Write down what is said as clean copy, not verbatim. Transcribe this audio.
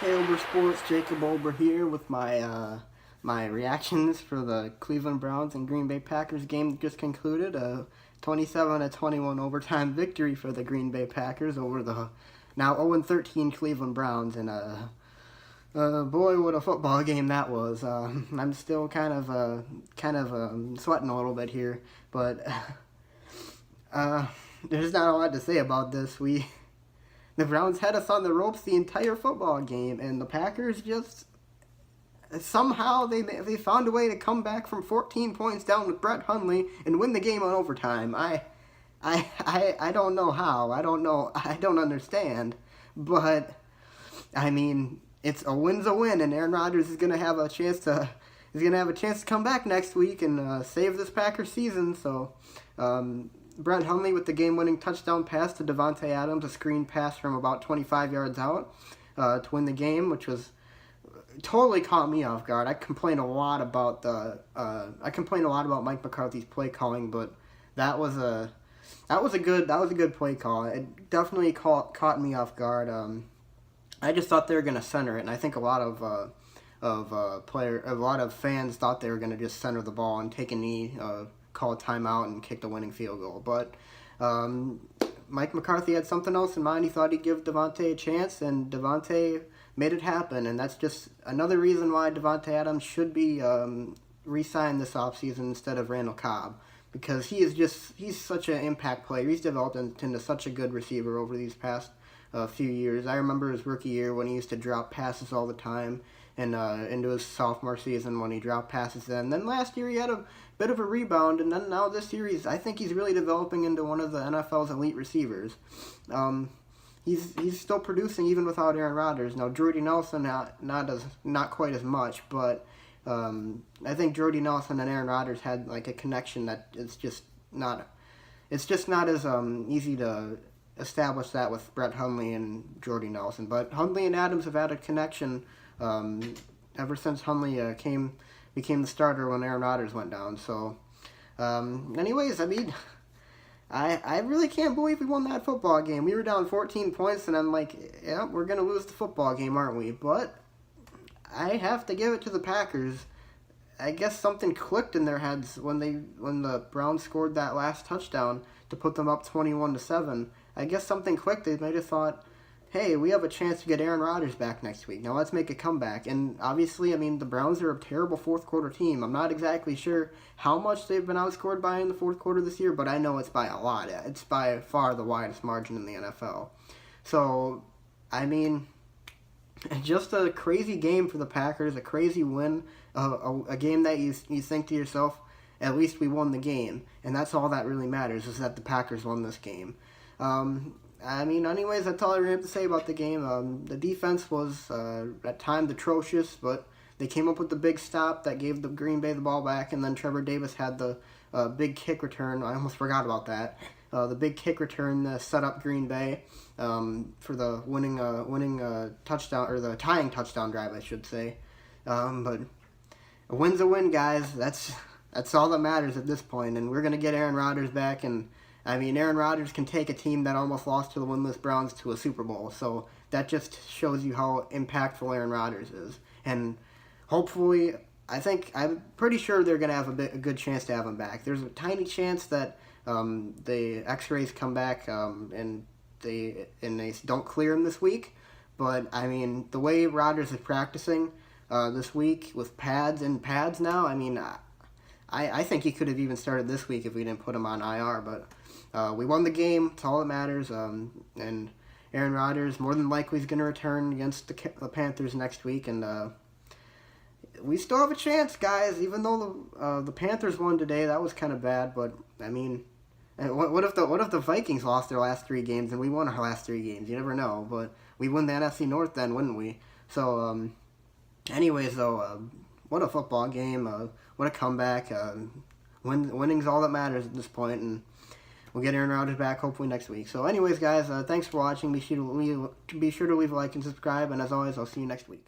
Hey Ober Sports, Jacob Ober here with my reactions for the Cleveland Browns and Green Bay Packers game that just concluded. A 27-21 overtime victory for the Green Bay Packers over the now 0-13 Cleveland Browns, and boy, what a football game that was. I'm still kind of sweating a little bit here, but there's not a lot to say about this. The Browns had us on the ropes the entire football game, and the Packers just somehow they found a way to come back from 14 points down with Brett Hundley and win the game on overtime. I don't know how. I don't understand. But I mean, it's a win's a win, and Aaron Rodgers is gonna have a chance to come back next week and save this Packers season. So. Brett Hundley with the game-winning touchdown pass to Davante Adams, a screen pass from about 25 yards out to win the game, which was totally caught me off guard. I complain a lot about Mike McCarthy's play calling, but that was a good play call. It definitely caught me off guard. I just thought they were gonna center it, and I think a lot of fans thought they were gonna just center the ball and take a knee. Call a timeout and kick the winning field goal. But Mike McCarthy had something else in mind. He thought he'd give Davante a chance, and Davante made it happen. And that's just another reason why Davante Adams should be re-signed this offseason instead of Randall Cobb, because he's such an impact player. He's developed into such a good receiver over these past few years. I remember his rookie year when he used to drop passes all the time, and into his sophomore season when he dropped passes then. Then last year he had a bit of a rebound, and then now this year I think he's really developing into one of the NFL's elite receivers. He's still producing even without Aaron Rodgers. Now Jordy Nelson not quite as much, but I think Jordy Nelson and Aaron Rodgers had like a connection that it's just not as easy to establish that with Brett Hundley and Jordy Nelson. But Hundley and Adams have had a connection ever since Hundley became the starter when Aaron Rodgers went down. So, anyways, I mean, I really can't believe we won that football game. We were down 14 points, and I'm like, yeah, we're going to lose the football game, aren't we? But I have to give it to the Packers. I guess something clicked in their heads when the Browns scored that last touchdown to put them up 21-7. I guess something clicked. They might have thought, hey, we have a chance to get Aaron Rodgers back next week. Now let's make a comeback. And obviously, I mean, the Browns are a terrible fourth quarter team. I'm not exactly sure how much they've been outscored by in the fourth quarter this year, but I know it's by a lot. It's by far the widest margin in the NFL. So, I mean, just a crazy game for the Packers, a crazy win, a game that you think to yourself, at least we won the game. And that's all that really matters, is that the Packers won this game. I mean, anyways, that's all I really have to say about the game. The defense was, at times, atrocious, but they came up with the big stop that gave the Green Bay the ball back, and then Trevor Davis had the big kick return. I almost forgot about that. The big kick return set up Green Bay for the winning touchdown, or the tying touchdown drive, I should say. But a win's a win, guys. That's all that matters at this point, and we're going to get Aaron Rodgers back, and I mean, Aaron Rodgers can take a team that almost lost to the winless Browns to a Super Bowl, so that just shows you how impactful Aaron Rodgers is. And hopefully, I'm pretty sure they're going to have a good chance to have him back. There's a tiny chance that the X-rays come back and they don't clear him this week. But I mean, the way Rodgers is practicing this week with pads now, I mean, I think he could have even started this week if we didn't put him on IR, but we won the game. It's all that matters. And Aaron Rodgers more than likely is going to return against the Panthers next week, and we still have a chance, guys. Even though the Panthers won today, that was kind of bad. But I mean, what if the Vikings lost their last 3 games and we won our last 3 games? You never know. But we win the NFC North then, wouldn't we? So, anyways, though. What a football game, what a comeback. Winning's all that matters at this point, and we'll get Aaron Rodgers back hopefully next week. So anyways, guys, thanks for watching. Be sure to leave a like and subscribe, and as always, I'll see you next week.